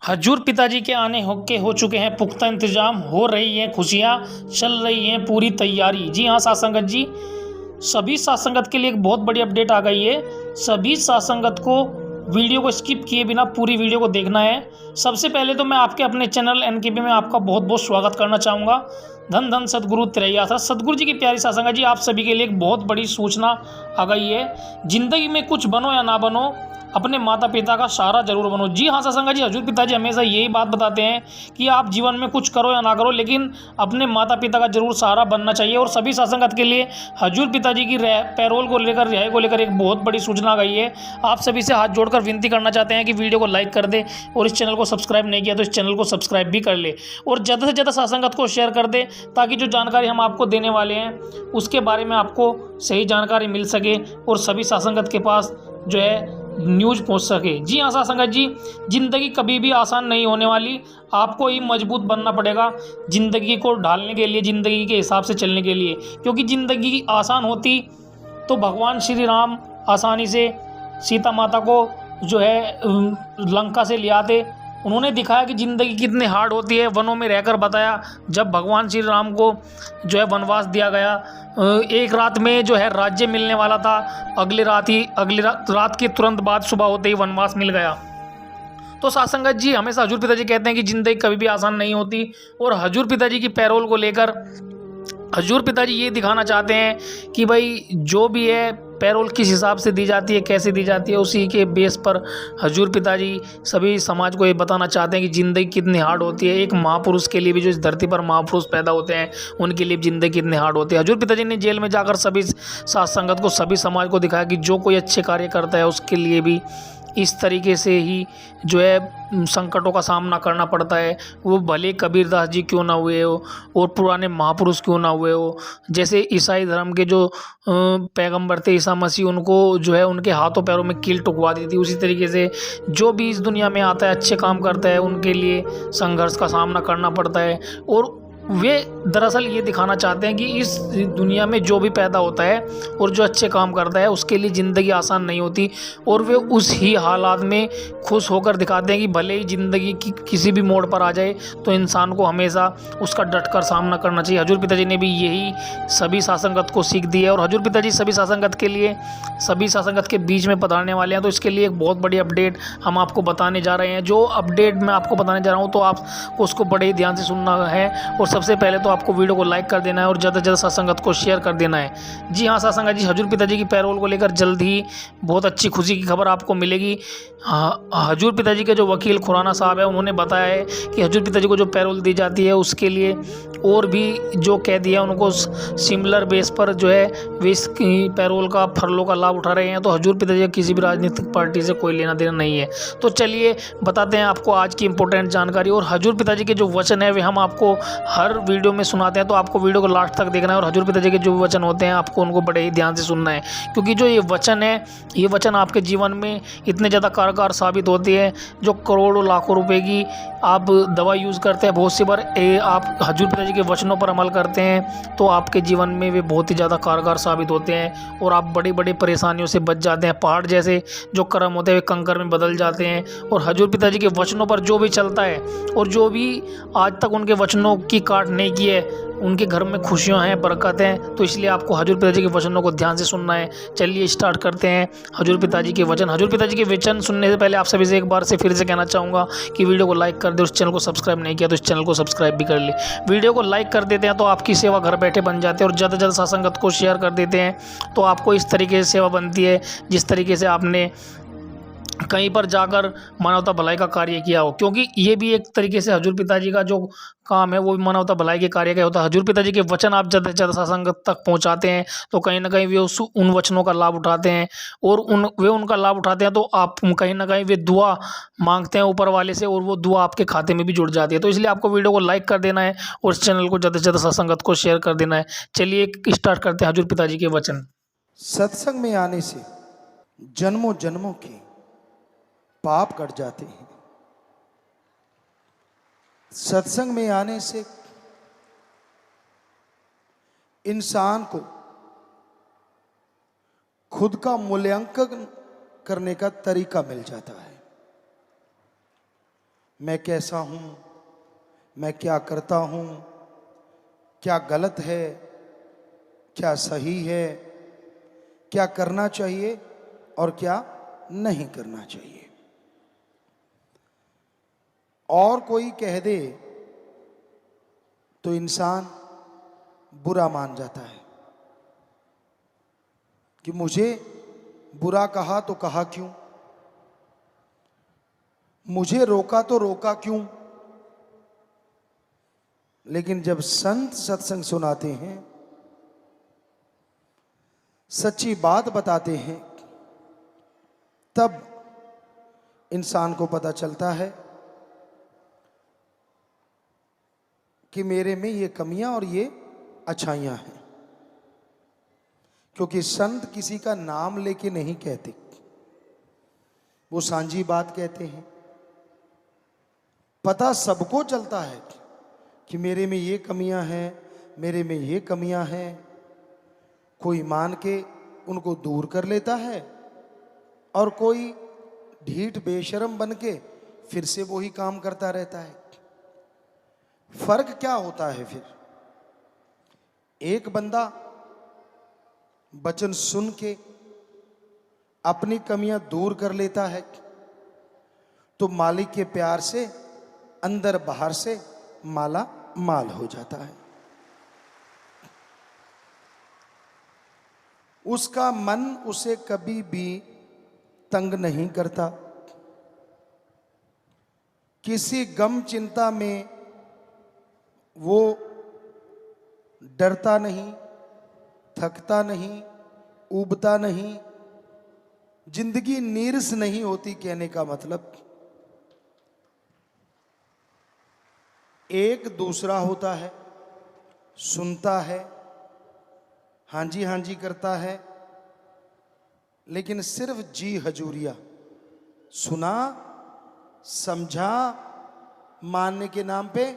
हजूर पिताजी के आने हो चुके हैं पुख्ता इंतजाम, हो रही हैं खुशियाँ, चल रही हैं पूरी तैयारी। जी हाँ साथ संगत जी, सभी साथ संगत के लिए एक बहुत बड़ी अपडेट आ गई है। सभी साथ संगत को वीडियो को स्किप किए बिना पूरी वीडियो को देखना है। सबसे पहले तो मैं आपके अपने चैनल एनकेबी में आपका बहुत बहुत स्वागत करना चाहूँगा। धन धन सदगुरु तिरैया था। सदगुरु जी की प्यारी साथ संगत जी, आप सभी के लिए एक बहुत बड़ी सूचना आ गई है। जिंदगी में कुछ बनो या ना बनो, अपने माता पिता का सहारा जरूर बनो। जी हाँ साथ संगत जी, हजूर पिताजी हमेशा यही बात बताते हैं कि आप जीवन में कुछ करो या ना करो, लेकिन अपने माता पिता का जरूर सहारा बनना चाहिए। और सभी साथ संगत के लिए हजूर पिताजी की पैरोल को लेकर, रिहाई को लेकर एक बहुत बड़ी सूचना आ गई है। आप सभी से हाथ जोड़कर विनती करना चाहते हैं कि वीडियो को लाइक कर दे, और इस चैनल को सब्सक्राइब नहीं किया तो इस चैनल को सब्सक्राइब भी कर ले, और ज़्यादा से ज़्यादा साथ संगत को शेयर कर दे, ताकि जो जानकारी हम आपको देने वाले हैं उसके बारे में आपको सही जानकारी मिल सके और सभी साथ संगत के पास जो है न्यूज़ पहुंच सके। जी हाँ साथ संगत जी, ज़िंदगी कभी भी आसान नहीं होने वाली। आपको ही मजबूत बनना पड़ेगा ज़िंदगी को ढालने के लिए, ज़िंदगी के हिसाब से चलने के लिए। क्योंकि ज़िंदगी आसान होती तो भगवान श्री राम आसानी से सीता माता को जो है लंका से ले आते। उन्होंने दिखाया कि ज़िंदगी कितनी हार्ड होती है, वनों में रहकर बताया। जब भगवान श्री राम को जो है वनवास दिया गया, एक रात में जो है राज्य मिलने वाला था, अगली रात के तुरंत बाद सुबह होते ही वनवास मिल गया। तो साथ संगत जी, हमेशा हजूर पिताजी कहते हैं कि ज़िंदगी कभी भी आसान नहीं होती। और हजूर पिताजी की पैरोल को लेकर हजूर पिताजी ये दिखाना चाहते हैं कि भाई जो भी है पैरोल किस हिसाब से दी जाती है, कैसे दी जाती है, उसी के बेस पर हजूर पिताजी सभी समाज को ये बताना चाहते हैं कि ज़िंदगी कितनी हार्ड होती है। एक महापुरुष के लिए भी, जो इस धरती पर महापुरुष पैदा होते हैं, उनके लिए ज़िंदगी कितनी हार्ड होती है। हजूर पिताजी ने जेल में जाकर सभी साथ संगत को, सभी समाज को दिखाया कि जो कोई अच्छे कार्य करता है उसके लिए भी इस तरीके से ही जो है संकटों का सामना करना पड़ता है। वो भले कबीरदास जी क्यों ना हुए हो और पुराने महापुरुष क्यों ना हुए हो। जैसे ईसाई धर्म के जो पैगंबर थे ईसा मसीह, उनको जो है उनके हाथों पैरों में कील टुकवा दी थी। उसी तरीके से जो भी इस दुनिया में आता है, अच्छे काम करता है, उनके लिए संघर्ष का सामना करना पड़ता है। और वे दरअसल ये दिखाना चाहते हैं कि इस दुनिया में जो भी पैदा होता है और जो अच्छे काम करता है उसके लिए ज़िंदगी आसान नहीं होती। और वे उस ही हालात में खुश होकर दिखाते हैं कि भले ही ज़िंदगी की किसी भी मोड़ पर आ जाए तो इंसान को हमेशा उसका डटकर सामना करना चाहिए। हजूर पिताजी ने भी यही सभी साथ संगत को सीख दी है। और हजूर पिताजी सभी साथ संगत के लिए, सभी साथ संगत के बीच में पधारने वाले हैं। तो इसके लिए एक बहुत बड़ी अपडेट हम आपको बताने जा रहे हैं। जो अपडेट मैं आपको बताने जा रहा हूँ तो आपको उसको बड़े ही ध्यान से सुनना है। और सबसे पहले तो आपको वीडियो को लाइक कर देना है और ज़्यादा से ज़्यादा साथ संगत को शेयर कर देना है। जी हाँ साथ संगत जी, हजूर पिताजी की पैरोल को लेकर जल्द ही बहुत अच्छी खुशी की खबर आपको मिलेगी। हजूर पिताजी के जो वकील खुराना साहब है, उन्होंने बताया है कि हजूर पिताजी को जो पैरोल दी जाती है उसके लिए और भी जो कैदी है उनको सिमिलर बेस पर जो है वे इस पैरोल का, फरलों का लाभ उठा रहे हैं। तो हजूर पिताजी किसी भी राजनीतिक पार्टी से कोई लेना देना नहीं है। तो चलिए बताते हैं आपको आज की इंपॉर्टेंट जानकारी। और हजूर पिताजी के जो वचन है वे हम आपको हर वीडियो में सुनाते हैं, तो आपको वीडियो को लास्ट तक देखना है। और हजूर पिताजी के जो वचन होते हैं आपको उनको बड़े ही ध्यान से सुनना है, क्योंकि जो ये वचन है, ये वचन आपके जीवन में इतने ज़्यादा कारगर साबित होती है। जो करोड़ों लाखों रुपए की आप दवा यूज़ करते हैं, बहुत सी बार आप हजूर पिताजी के वचनों पर अमल करते हैं तो आपके जीवन में वे बहुत ही ज़्यादा कारगर साबित होते हैं और आप बड़ी बड़ी परेशानियों से बच जाते हैं। पहाड़ जैसे जो कर्म होते हैं वे कंकर में बदल जाते हैं। और हजूर पिताजी के वचनों पर जो भी चलता है और जो भी आज तक उनके वचनों की काट नहीं की है, उनके घर में खुशियां हैं, बरकत हैं। तो इसलिए आपको हजूर पिताजी के वचनों को ध्यान से सुनना है। चलिए स्टार्ट करते हैं हजूर पिताजी के वचन। हजूर पिताजी के वचन सुनने से पहले आप सभी से एक बार से फिर से कहना चाहूँगा कि वीडियो को लाइक कर दे। उस चैनल को सब्सक्राइब नहीं किया तो इस चैनल को सब्सक्राइब भी कर ले। वीडियो को लाइक कर देते हैं तो आपकी सेवा घर बैठे बन जाती है। और ज़्यादा से ज़्यादा साथ संगत को शेयर कर देते हैं तो आपको इस तरीके से सेवा बनती है जिस तरीके से आपने कहीं पर जाकर मानवता भलाई का कार्य किया हो। क्योंकि ये भी एक तरीके से हजूर पिताजी का जो काम है वो भी मानवता भलाई के कार्य का होता है। हजूर पिताजी के वचन आप ज़्यादा से ज़्यादा साथ संगत तक पहुंचाते हैं तो कहीं ना कहीं वे उन वचनों का लाभ उठाते हैं। और वे उनका लाभ उठाते हैं तो आप कहीं ना कहीं वे दुआ मांगते हैं ऊपर वाले से, और वो दुआ आपके खाते में भी जुड़ जाती है। तो इसलिए आपको वीडियो को लाइक कर देना है और इस चैनल को ज़्यादा से ज़्यादा साथ संगत को शेयर कर देना है। चलिए स्टार्ट करते हैं हजूर पिताजी के वचन। सत्संग में आने से जन्मों जन्मों के पाप कट जाते हैं। सत्संग में आने से इंसान को खुद का मूल्यांकन करने का तरीका मिल जाता है। मैं कैसा हूं, मैं क्या करता हूं, क्या गलत है, क्या सही है, क्या करना चाहिए और क्या नहीं करना चाहिए। और कोई कह दे तो इंसान बुरा मान जाता है कि मुझे बुरा कहा तो कहा क्यों, मुझे रोका तो रोका क्यों। लेकिन जब संत सत्संग सुनाते हैं, सच्ची बात बताते हैं, तब इंसान को पता चलता है कि मेरे में ये कमियां और ये अच्छाइयां हैं। क्योंकि संत किसी का नाम लेके नहीं कहते, वो सांझी बात कहते हैं। पता सबको चलता है कि मेरे में ये कमियां हैं, मेरे में ये कमियां हैं। कोई मान के उनको दूर कर लेता है और कोई ढीठ बेशरम बन के फिर से वही काम करता रहता है। फर्क क्या होता है फिर? एक बंदा वचन सुन के अपनी कमियां दूर कर लेता है तो मालिक के प्यार से अंदर बाहर से माला माल हो जाता है। उसका मन उसे कभी भी तंग नहीं करता, किसी गम चिंता में वो डरता नहीं, थकता नहीं, ऊबता नहीं, जिंदगी नीरस नहीं होती। कहने का मतलब एक दूसरा होता है, सुनता है, हाँ जी करता है, लेकिन सिर्फ जी हजूरिया, सुना समझा, मानने के नाम पे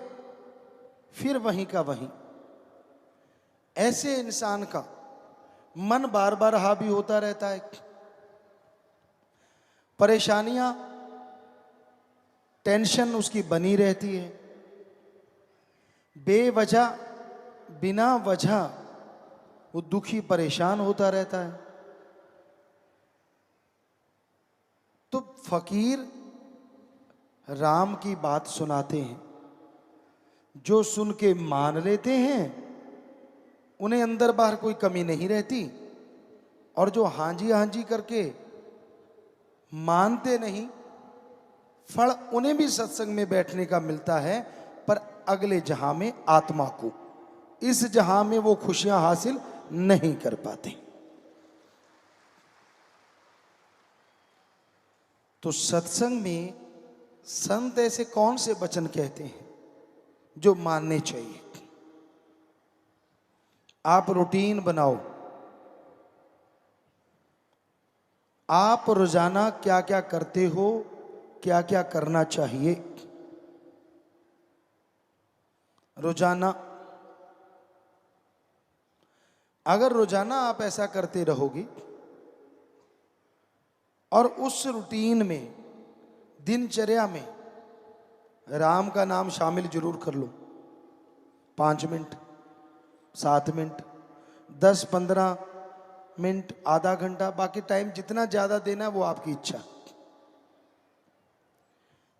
फिर वहीं का वहीं। ऐसे इंसान का मन बार बार हावी होता रहता है। परेशानियां, टेंशन उसकी बनी रहती है। बेवजह, बिना वजह वो दुखी परेशान होता रहता है। तो फकीर राम की बात सुनाते हैं, जो सुन के मान लेते हैं उन्हें अंदर बाहर कोई कमी नहीं रहती, और जो हाँ जी करके मानते नहीं, फल उन्हें भी सत्संग में बैठने का मिलता है, पर अगले जहां में आत्मा को, इस जहां में वो खुशियां हासिल नहीं कर पाते। तो सत्संग में संत ऐसे कौन से वचन कहते हैं जो मानने चाहिए? आप रूटीन बनाओ, आप रोजाना क्या क्या करते हो, क्या क्या करना चाहिए। रोजाना, अगर रोजाना आप ऐसा करते रहोगे और उस रूटीन में, दिनचर्या में राम का नाम शामिल जरूर कर लो। 5 मिनट, 7 मिनट, 10-15 मिनट, आधा घंटा, बाकी टाइम जितना ज्यादा देना है वो आपकी इच्छा।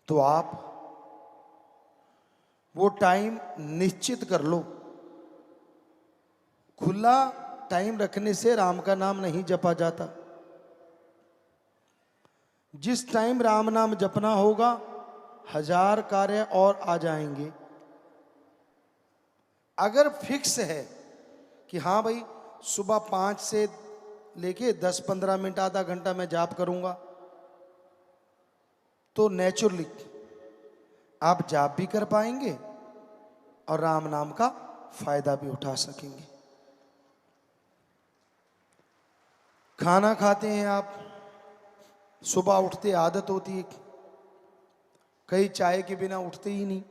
तो आप वो टाइम निश्चित कर लो। खुला टाइम रखने से राम का नाम नहीं जपा जाता। जिस टाइम राम नाम जपना होगा, 1000 कार्य और आ जाएंगे। अगर फिक्स है कि हाँ भाई सुबह 5 से लेके 10-15 मिनट, आधा घंटा मैं जाप करूंगा, तो नेचुरली आप जाप भी कर पाएंगे और राम नाम का फायदा भी उठा सकेंगे। खाना खाते हैं आप, सुबह उठते आदत होती है, कई चाय के बिना उठते ही नहीं,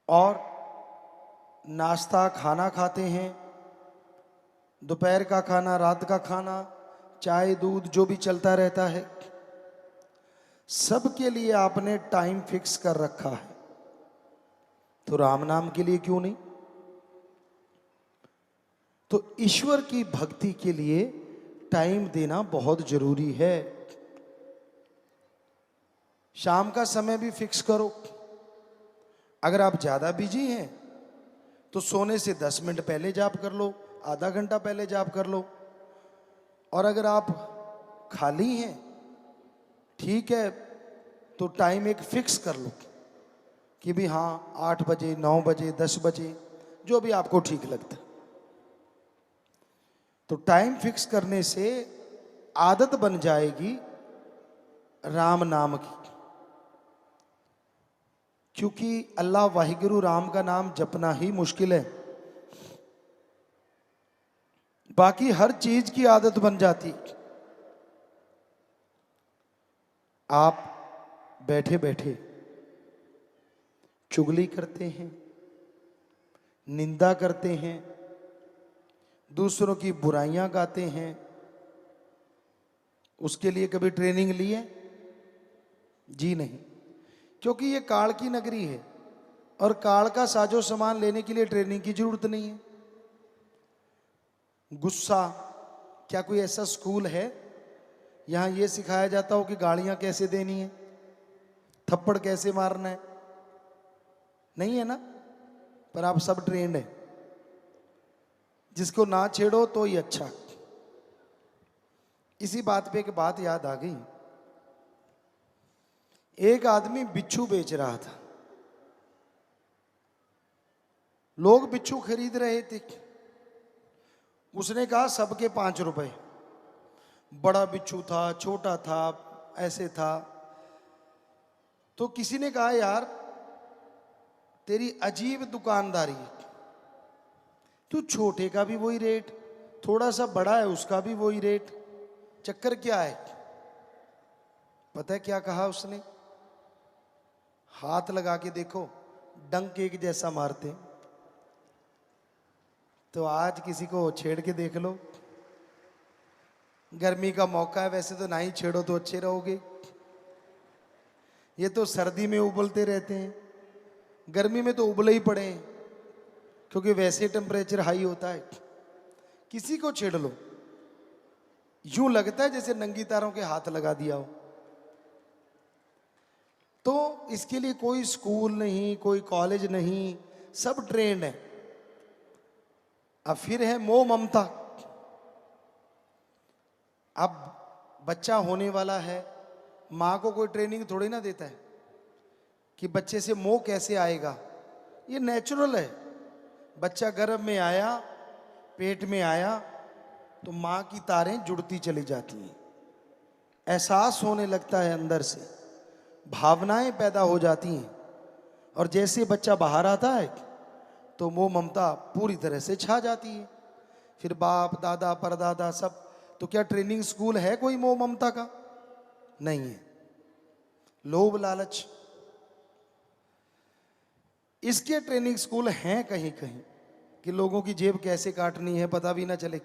और नाश्ता खाना खाते हैं, दोपहर का खाना, रात का खाना, चाय दूध जो भी चलता रहता है। सबके लिए आपने टाइम फिक्स कर रखा है, तो राम नाम के लिए क्यों नहीं? तो ईश्वर की भक्ति के लिए टाइम देना बहुत जरूरी है। शाम का समय भी फिक्स करो। अगर आप ज्यादा बिजी हैं तो सोने से 10 मिनट पहले जाप कर लो, आधा घंटा पहले जाप कर लो। और अगर आप खाली हैं, ठीक है, तो टाइम एक फिक्स कर लो कि भी हाँ 8 बजे, 9 बजे, 10 बजे, जो भी आपको ठीक लगता। तो टाइम फिक्स करने से आदत बन जाएगी राम नाम की। क्योंकि अल्लाह वाहिगुरु राम का नाम जपना ही मुश्किल है, बाकी हर चीज की आदत बन जाती। आप बैठे बैठे चुगली करते हैं, निंदा करते हैं, दूसरों की बुराइयां गाते हैं, उसके लिए कभी ट्रेनिंग ली है? जी नहीं। क्योंकि ये काल की नगरी है और काल का साजो सामान लेने के लिए ट्रेनिंग की जरूरत नहीं है। गुस्सा, क्या कोई ऐसा स्कूल है यहां यह सिखाया जाता हो कि गालियां कैसे देनी है, थप्पड़ कैसे मारना है? नहीं है ना। पर आप सब ट्रेंड है, जिसको ना छेड़ो तो ही अच्छा। इसी बात पे एक बात याद आ गई। एक आदमी बिच्छू बेच रहा था, लोग बिच्छू खरीद रहे थे। उसने कहा सबके 5 रुपए। बड़ा बिच्छू था, छोटा था, ऐसे था। तो किसी ने कहा यार तेरी अजीब दुकानदारी है, तू छोटे का भी वही रेट, थोड़ा सा बड़ा है उसका भी वही रेट, चक्कर क्या है? पता है क्या कहा उसने? हाथ लगा के देखो, डंक एक जैसा मारते। तो आज किसी को छेड़ के देख लो। गर्मी का मौका है, वैसे तो ना ही छेड़ो तो अच्छे रहोगे। ये तो सर्दी में उबलते रहते हैं, गर्मी में तो उबले ही पड़े हैं, क्योंकि वैसे टेम्परेचर हाई होता है। किसी को छेड़ लो, यूं लगता है जैसे नंगी तारों के हाथ लगा दिया हो। तो इसके लिए कोई स्कूल नहीं, कोई कॉलेज नहीं, सब ट्रेंड है। अब फिर है मोह ममता। अब बच्चा होने वाला है, माँ को कोई ट्रेनिंग थोड़ी ना देता है कि बच्चे से मोह कैसे आएगा। ये नेचुरल है। बच्चा गर्भ में आया, पेट में आया, तो माँ की तारें जुड़ती चली जाती हैं, एहसास होने लगता है अंदर से, भावनाएं पैदा हो जाती हैं। और जैसे बच्चा बाहर आता है तो मोह ममता पूरी तरह से छा जाती है। फिर बाप दादा परदादा सब। तो क्या ट्रेनिंग स्कूल है कोई मोह ममता का? नहीं है। लोभ लालच, इसके ट्रेनिंग स्कूल हैं कहीं कहीं कि लोगों की जेब कैसे काटनी है पता भी ना चले।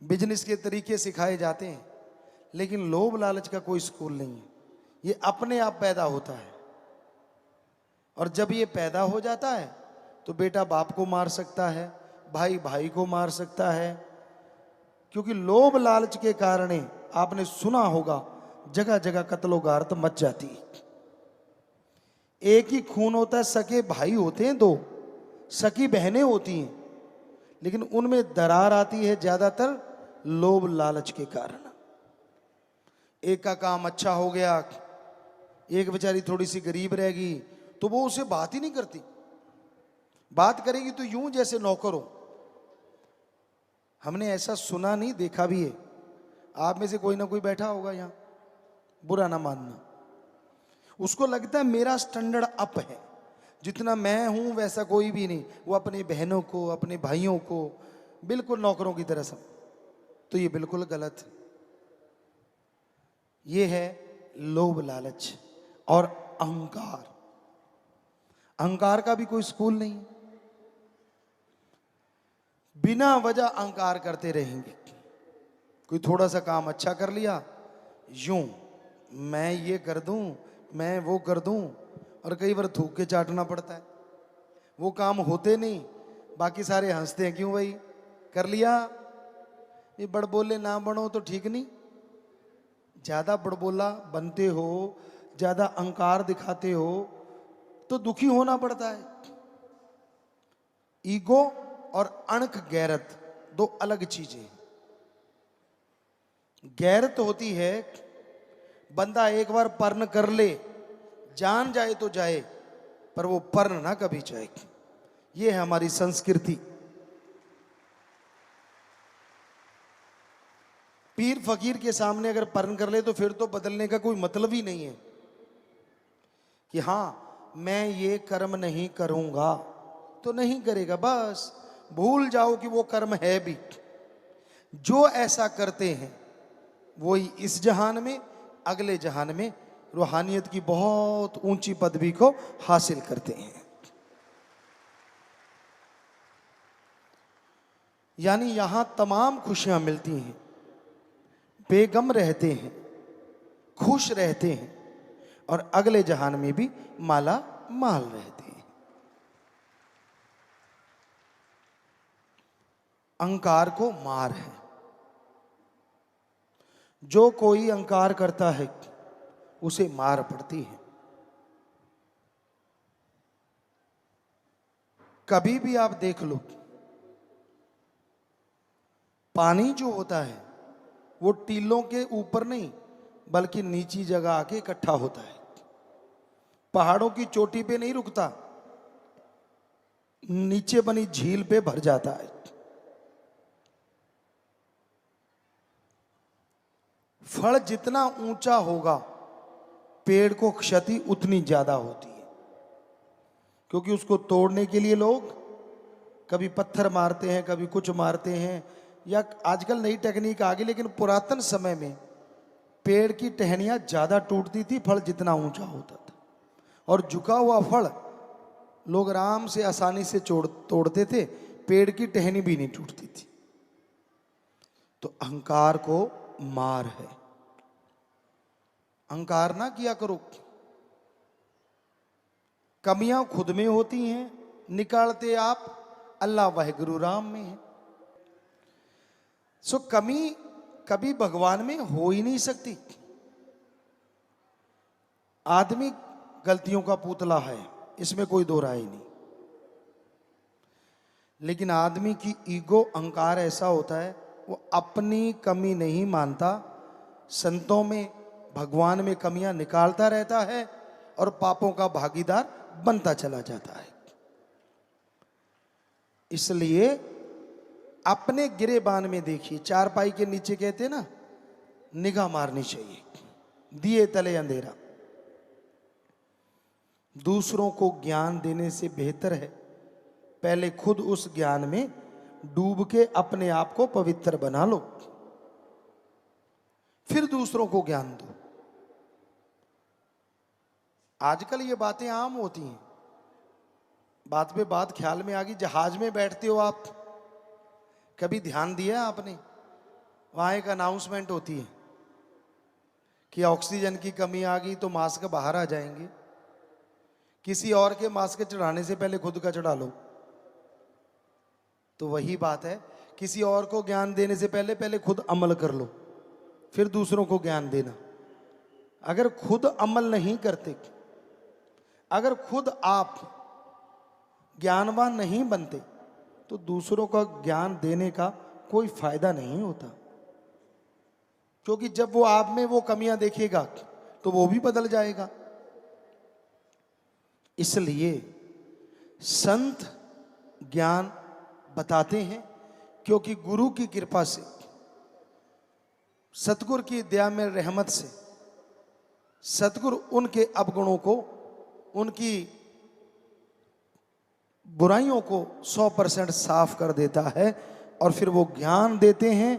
बिजनेस के तरीके सिखाए जाते हैं, लेकिन लोभ लालच का कोई स्कूल नहीं है। ये अपने आप पैदा होता है। और जब ये पैदा हो जाता है तो बेटा बाप को मार सकता है, भाई भाई को मार सकता है। क्योंकि लोभ लालच के कारण आपने सुना होगा जगह जगह कत्लो गारत मच जाती है। एक ही खून होता है, सके भाई होते हैं दो, सकी बहनें होती हैं, लेकिन उनमें दरार आती है ज्यादातर लोभ लालच के कारण। एक का काम अच्छा हो गया, एक बेचारी थोड़ी सी गरीब रहेगी, तो वो उसे बात ही नहीं करती। बात करेगी तो यूं जैसे नौकर हो। हमने ऐसा सुना नहीं, देखा भी है। आप में से कोई ना कोई बैठा होगा यहां, बुरा ना मानना। उसको लगता है मेरा स्टैंडर्ड अप है, जितना मैं हूं वैसा कोई भी नहीं। वो अपनी बहनों को, अपने भाइयों को बिल्कुल नौकरों की तरह समझ। तो ये बिल्कुल गलत है। ये है लोभ लालच और अहंकार। अहंकार का भी कोई स्कूल नहीं। बिना वजह अहंकार करते रहेंगे। कोई थोड़ा सा काम अच्छा कर लिया यूं मैं ये कर दूं, मैं वो कर दूं, और कई बार थूक के चाटना पड़ता है। वो काम होते नहीं, बाकी सारे हंसते हैं, क्यों भाई कर लिया। ये बड़बोले ना बनो तो ठीक नहीं। ज्यादा बड़बोला बनते हो, ज्यादा अहंकार दिखाते हो तो दुखी होना पड़ता है। ईगो और अणख गैरत दो अलग चीजें हैं। गैरत होती है बंदा एक बार पर्ण कर ले, जान जाए तो जाए, पर वो पर्ण ना कभी जाए। ये है हमारी संस्कृति। पीर फकीर के सामने अगर पर्ण कर ले तो फिर तो बदलने का कोई मतलब ही नहीं है कि हाँ मैं ये कर्म नहीं करूंगा, तो नहीं करेगा, बस भूल जाओ कि वो कर्म है भी। जो ऐसा करते हैं वही इस जहान में, अगले जहान में रूहानियत की बहुत ऊंची पदवी को हासिल करते हैं। यानी यहां तमाम खुशियां मिलती हैं, बेगम रहते हैं, खुश रहते हैं, और अगले जहान में भी माला माल रहते हैं। अहंकार को मार है। जो कोई अहंकार करता है उसे मार पड़ती है। कभी भी आप देख लो, पानी जो होता है वो टीलों के ऊपर नहीं बल्कि नीची जगह आके इकट्ठा होता है। पहाड़ों की चोटी पे नहीं रुकता, नीचे बनी झील पे भर जाता है। फल जितना ऊंचा होगा पेड़ को क्षति उतनी ज्यादा होती है, क्योंकि उसको तोड़ने के लिए लोग कभी पत्थर मारते हैं, कभी कुछ मारते हैं, या आजकल नई टेक्निक आ गई, लेकिन पुरातन समय में पेड़ की टहनियां ज्यादा टूटती थी फल जितना ऊंचा होता था, और झुका हुआ फल लोग आराम से आसानी से तोड़ते थे, पेड़ की टहनी भी नहीं टूटती थी। तो अहंकार को मार है। अहंकार ना किया करो। कमियां खुद में होती हैं, निकालते आप अल्लाह वाहिगुरु राम में है। सो कमी कभी भगवान में हो ही नहीं सकती। आदमी गलतियों का पुतला है, इसमें कोई दो राय नहीं, लेकिन आदमी की ईगो अहंकार ऐसा होता है वो अपनी कमी नहीं मानता, संतों में भगवान में कमियां निकालता रहता है और पापों का भागीदार बनता चला जाता है। इसलिए अपने गिरेबान में देखिए, चारपाई के नीचे कहते हैं ना निगाह मारनी चाहिए, दिए तले अंधेरा। दूसरों को ज्ञान देने से बेहतर है पहले खुद उस ज्ञान में डूब के अपने आप को पवित्र बना लो, फिर दूसरों को ज्ञान दो। आजकल ये बातें आम होती हैं, बात पे बात ख्याल में आ गई। जहाज में बैठते हो आप, कभी ध्यान दिया आपने, वहां एक अनाउंसमेंट होती है कि ऑक्सीजन की कमी आ गई तो मास्क बाहर आ जाएंगे। किसी और के मास्क चढ़ाने से पहले खुद का चढ़ा लो। तो वही बात है, किसी और को ज्ञान देने से पहले पहले खुद अमल कर लो, फिर दूसरों को ज्ञान देना। अगर खुद अमल नहीं करते, अगर खुद आप ज्ञानवान नहीं बनते, तो दूसरों का ज्ञान देने का कोई फायदा नहीं होता, क्योंकि जब वो आप में वो कमियां देखेगा तो वो भी बदल जाएगा। इसलिए संत ज्ञान बताते हैं, क्योंकि गुरु की कृपा से, सतगुरु की दया में रहमत से सतगुरु उनके अवगुणों को, उनकी बुराइयों को 100% साफ कर देता है, और फिर वो ज्ञान देते हैं,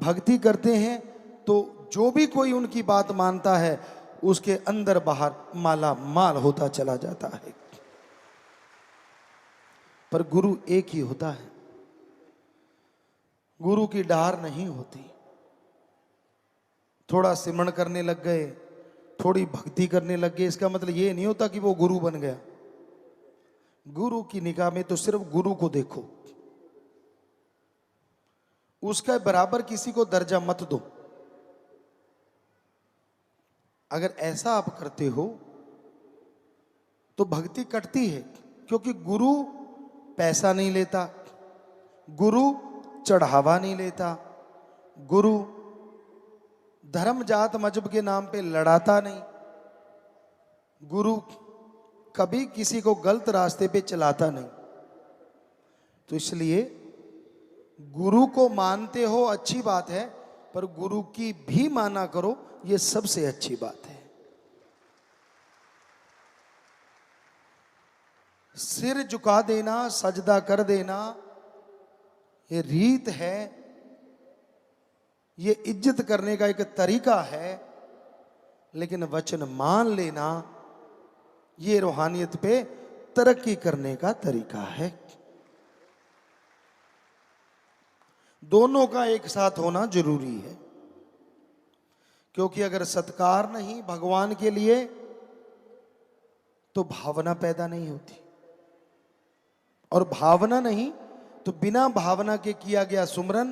भक्ति करते हैं, तो जो भी कोई उनकी बात मानता है उसके अंदर बाहर माला माल होता चला जाता है। पर गुरु एक ही होता है, गुरु की डार नहीं होती। थोड़ा सिमरन करने लग गए, थोड़ी भक्ति करने लग गए, इसका मतलब ये नहीं होता कि वो गुरु बन गया। गुरु की निगाह में तो सिर्फ गुरु को देखो, उसका बराबर किसी को दर्जा मत दो। अगर ऐसा आप करते हो तो भक्ति कटती है, क्योंकि गुरु पैसा नहीं लेता, गुरु चढ़ावा नहीं लेता, गुरु धर्म जात मजहब के नाम पे लड़ाता नहीं, गुरु कभी किसी को गलत रास्ते पे चलाता नहीं। तो इसलिए गुरु को मानते हो अच्छी बात है, पर गुरु की भी माना करो, ये सबसे अच्छी बात है। सिर झुका देना, सजदा कर देना, ये रीत है, ये इज्जत करने का एक तरीका है। लेकिन वचन मान लेना, ये रूहानियत पे तरक्की करने का तरीका है। दोनों का एक साथ होना जरूरी है, क्योंकि अगर सत्कार नहीं भगवान के लिए तो भावना पैदा नहीं होती, और भावना नहीं तो बिना भावना के किया गया सुमरन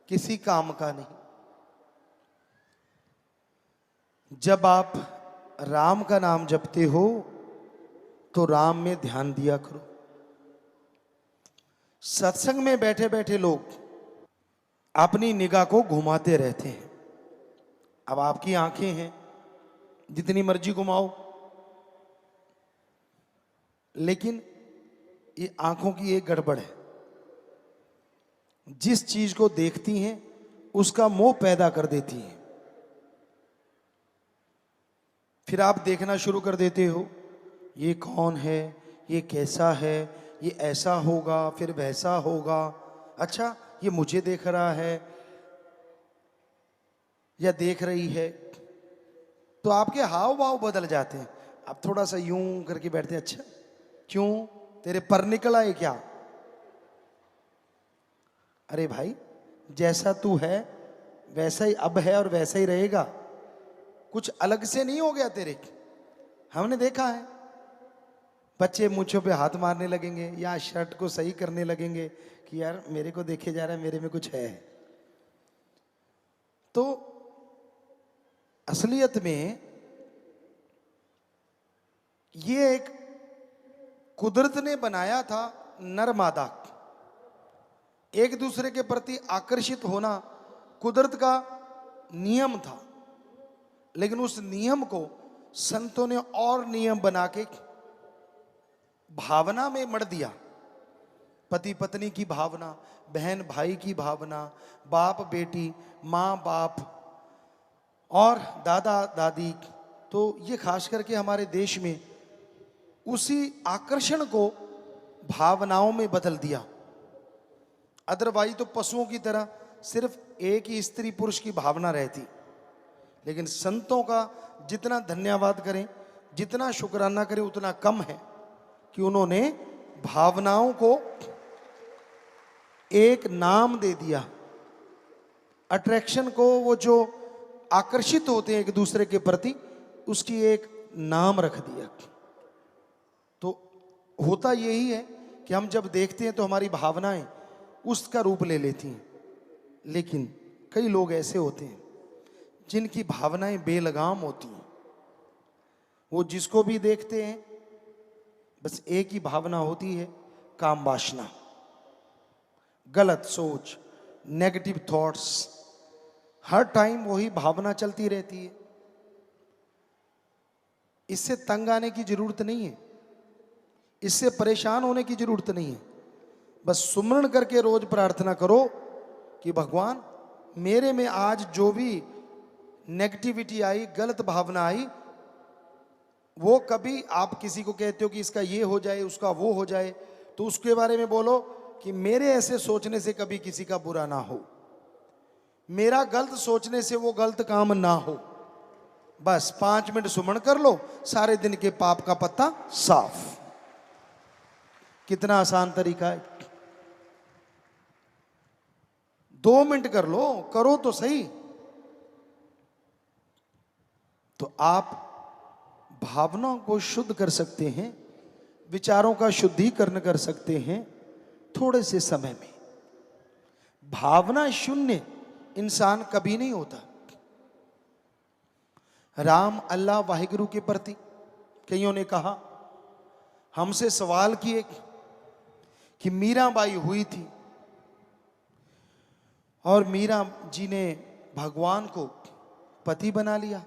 किसी काम का नहीं। जब आप राम का नाम जपते हो तो राम में ध्यान दिया करो। सत्संग में बैठे बैठे लोग अपनी निगाह को घुमाते रहते हैं। अब आपकी आंखें हैं, जितनी मर्जी घुमाओ, लेकिन ये आंखों की एक गड़बड़ है, जिस चीज को देखती हैं उसका मोह पैदा कर देती हैं। फिर आप देखना शुरू कर देते हो, ये कौन है, ये कैसा है, ये ऐसा होगा, फिर वैसा होगा, अच्छा ये मुझे देख रहा है या देख रही है। तो आपके हाव भाव बदल जाते हैं। आप थोड़ा सा यूं करके बैठते हैं, अच्छा क्यों, तेरे पर निकल आए क्या? अरे भाई, जैसा तू है वैसा ही अब है और वैसा ही रहेगा, कुछ अलग से नहीं हो गया तेरे। हमने देखा है बच्चे मूंछों पे हाथ मारने लगेंगे या शर्ट को सही करने लगेंगे कि यार मेरे को देखे जा रहा है, मेरे में कुछ है। तो असलियत में ये एक कुदरत ने बनाया था, नर मादा एक दूसरे के प्रति आकर्षित होना कुदरत का नियम था। लेकिन उस नियम को संतों ने और नियम बना के भावना में मढ़ दिया। पति पत्नी की भावना, बहन भाई की भावना, बाप बेटी, माँ बाप और दादा दादी। तो ये खास करके हमारे देश में उसी आकर्षण को भावनाओं में बदल दिया। अदरवाइज तो पशुओं की तरह सिर्फ एक ही स्त्री पुरुष की भावना रहती। लेकिन संतों का जितना धन्यवाद करें, जितना शुक्राना करें, उतना कम है कि उन्होंने भावनाओं को एक नाम दे दिया। अट्रैक्शन को, वो जो आकर्षित होते हैं एक दूसरे के प्रति, उसकी एक नाम रख दिया। तो होता यही है कि हम जब देखते हैं तो हमारी भावनाएं उसका रूप ले लेती हैं। लेकिन कई लोग ऐसे होते हैं जिनकी भावनाएं बेलगाम होती हैं। वो जिसको भी देखते हैं बस एक ही भावना होती है, काम वासना, गलत सोच, नेगेटिव थॉट्स, हर टाइम वही भावना चलती रहती है। इससे तंग आने की जरूरत नहीं है, इससे परेशान होने की जरूरत नहीं है। बस सुमरण करके रोज प्रार्थना करो कि भगवान मेरे में आज जो भी नेगेटिविटी आई, गलत भावना आई, वो कभी आप किसी को कहते हो कि इसका ये हो जाए, उसका वो हो जाए, तो उसके बारे में बोलो कि मेरे ऐसे सोचने से कभी किसी का बुरा ना हो, मेरा गलत सोचने से वो गलत काम ना हो। बस 5 मिनट सुमन कर लो, सारे दिन के पाप का पत्ता साफ। कितना आसान तरीका है। 2 मिनट कर लो, करो तो सही। तो आप भावनाओं को शुद्ध कर सकते हैं, विचारों का शुद्धिकरण कर सकते हैं थोड़े से समय में। भावना शून्य इंसान कभी नहीं होता। राम, अल्लाह, वाहिगुरु के प्रति कईयों ने कहा, हमसे सवाल किए कि मीराबाई हुई थी और मीरा जी ने भगवान को पति बना लिया,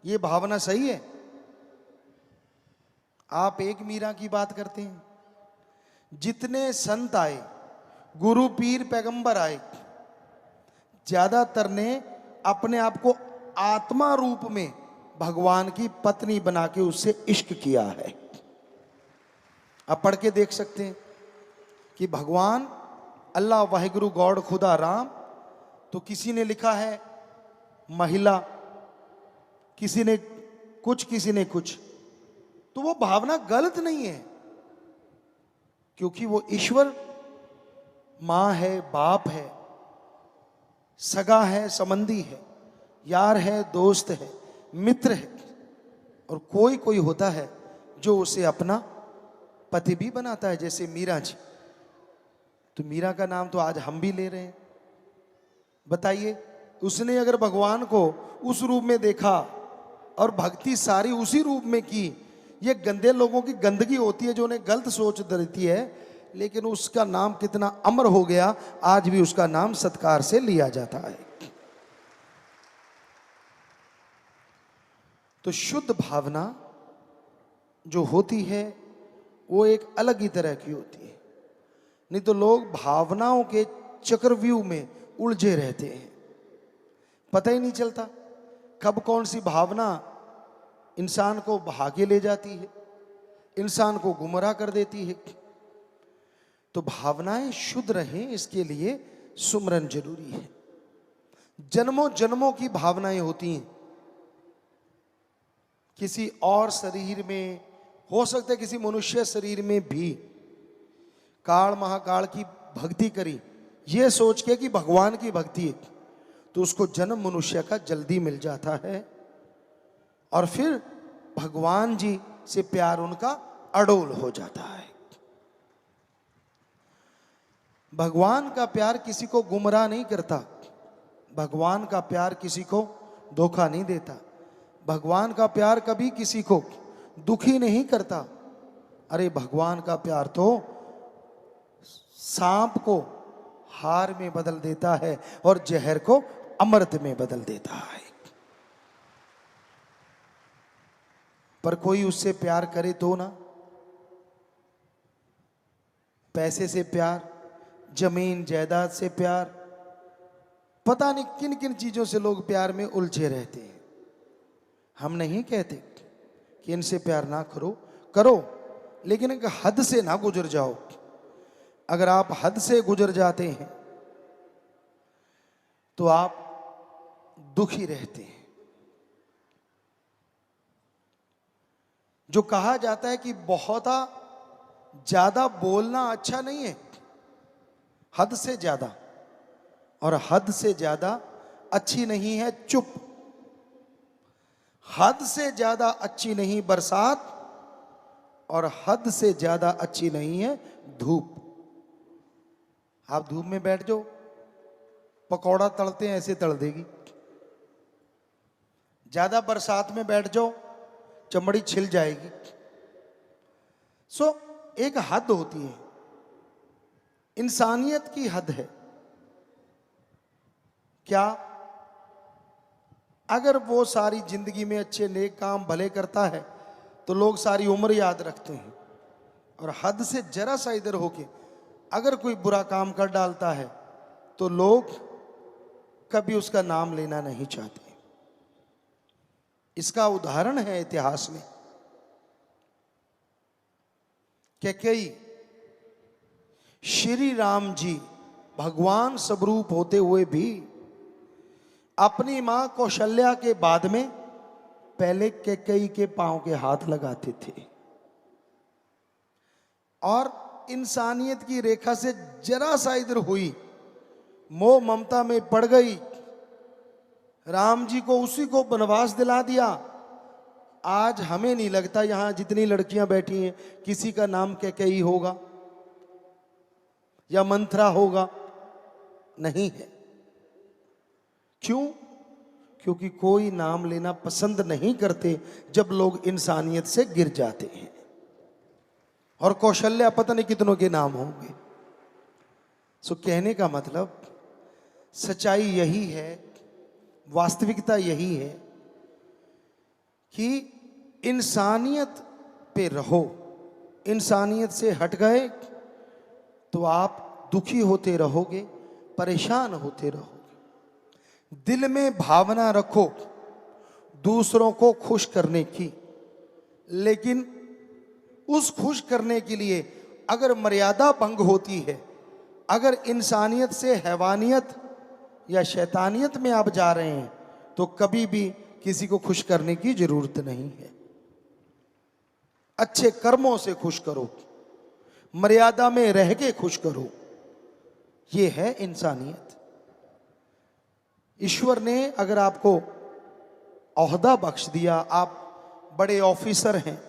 ये भावना सही है? आप एक मीरा की बात करते हैं। जितने संत आए, गुरु पीर पैगंबर आए, ज्यादातर ने अपने आप को आत्मा रूप में भगवान की पत्नी बना के उससे इश्क किया है। आप पढ़ के देख सकते हैं कि भगवान अल्लाह, वाहिगुरु, गॉड, खुदा, राम, तो किसी ने लिखा है महिला, किसी ने कुछ, किसी ने कुछ। तो वो भावना गलत नहीं है, क्योंकि वो ईश्वर मां है, बाप है, सगा है, संबंधी है, यार है, दोस्त है, मित्र है, और कोई कोई होता है जो उसे अपना पति भी बनाता है, जैसे मीरा जी। तो मीरा का नाम तो आज हम भी ले रहे हैं। बताइए, उसने अगर भगवान को उस रूप में देखा और भक्ति सारी उसी रूप में की, ये गंदे लोगों की गंदगी होती है जो उन्हें गलत सोच देती है, लेकिन उसका नाम कितना अमर हो गया, आज भी उसका नाम सत्कार से लिया जाता है। तो शुद्ध भावना जो होती है वो एक अलग ही तरह की होती है। नहीं तो लोग भावनाओं के चक्रव्यूह में उलझे रहते हैं, पता ही नहीं चलता कब कौन सी भावना इंसान को बहा के ले जाती है, इंसान को गुमराह कर देती है। तो भावनाएं शुद्ध रहें, इसके लिए सुमरन जरूरी है। जन्मों जन्मों की भावनाएं होती हैं, किसी और शरीर में हो सकता है, किसी मनुष्य शरीर में भी काल महाकाल की भक्ति करी, ये सोच के कि भगवान की भक्ति है, तो उसको जन्म मनुष्य का जल्दी मिल जाता है, और फिर भगवान जी से प्यार उनका अडोल हो जाता है। भगवान का प्यार किसी को गुमराह नहीं करता, भगवान का प्यार किसी को धोखा नहीं देता, भगवान का प्यार कभी किसी को दुखी नहीं करता। अरे भगवान का प्यार तो सांप को हार में बदल देता है और जहर को अमृत में बदल देता है। पर कोई उससे प्यार करे तो ना, पैसे से प्यार, जमीन जायदाद से प्यार, पता नहीं किन किन चीजों से लोग प्यार में उलझे रहते हैं। हम नहीं कहते कि इनसे प्यार ना करो, करो, लेकिन एक हद से ना गुजर जाओ। अगर आप हद से गुजर जाते हैं तो आप दुखी रहते हैं। जो कहा जाता है कि बहुत ज्यादा बोलना अच्छा नहीं है, हद से ज्यादा, और हद से ज्यादा अच्छी नहीं है चुप। हद से ज्यादा अच्छी नहीं बरसात, और हद से ज्यादा अच्छी नहीं है धूप। आप धूप में बैठ जाओ, पकौड़ा तलते हैं ऐसे तल देगी। ज्यादा बरसात में बैठ जाओ, चमड़ी छिल जाएगी। एक हद होती है, इंसानियत की हद है। क्या अगर वो सारी जिंदगी में अच्छे नेक काम भले करता है तो लोग सारी उम्र याद रखते हैं, और हद से जरा सा इधर होके अगर कोई बुरा काम कर डालता है तो लोग कभी उसका नाम लेना नहीं चाहते। इसका उदाहरण है इतिहास में कैकेयी, श्री राम जी भगवान स्वरूप होते हुए भी अपनी मां कौशल्या के बाद में पहले कैकेयी के पांव के हाथ लगाते थे, और इंसानियत की रेखा से जरा सा इधर हुई, मोह ममता में पड़ गई, राम जी को उसी को वनवास दिला दिया। आज हमें नहीं लगता यहां जितनी लड़कियां बैठी हैं किसी का नाम कैकेयी होगा या मंथरा होगा, नहीं है। क्यों? क्योंकि कोई नाम लेना पसंद नहीं करते जब लोग इंसानियत से गिर जाते हैं। और कौशल्या पता नहीं कितनों के नाम होंगे। सो कहने का मतलब सच्चाई यही है, वास्तविकता यही है कि इंसानियत पे रहो। इंसानियत से हट गए तो आप दुखी होते रहोगे, परेशान होते रहोगे। दिल में भावना रखो दूसरों को खुश करने की, लेकिन उस खुश करने के लिए अगर मर्यादा भंग होती है, अगर इंसानियत से हैवानियत या शैतानियत में आप जा रहे हैं, तो कभी भी किसी को खुश करने की जरूरत नहीं है। अच्छे कर्मों से खुश करो, मर्यादा में रह के खुश करो, ये है इंसानियत। ईश्वर ने अगर आपको ओहदा बख्श दिया, आप बड़े ऑफिसर हैं,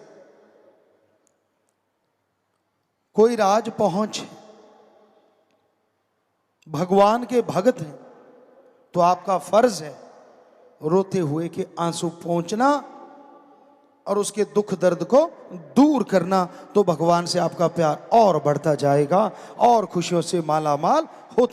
कोई राज पहुंच है, भगवान के भक्त हैं, तो आपका फर्ज है रोते हुए के आंसू पहुंचना और उसके दुख दर्द को दूर करना। तो भगवान से आपका प्यार और बढ़ता जाएगा और खुशियों से माला माल होता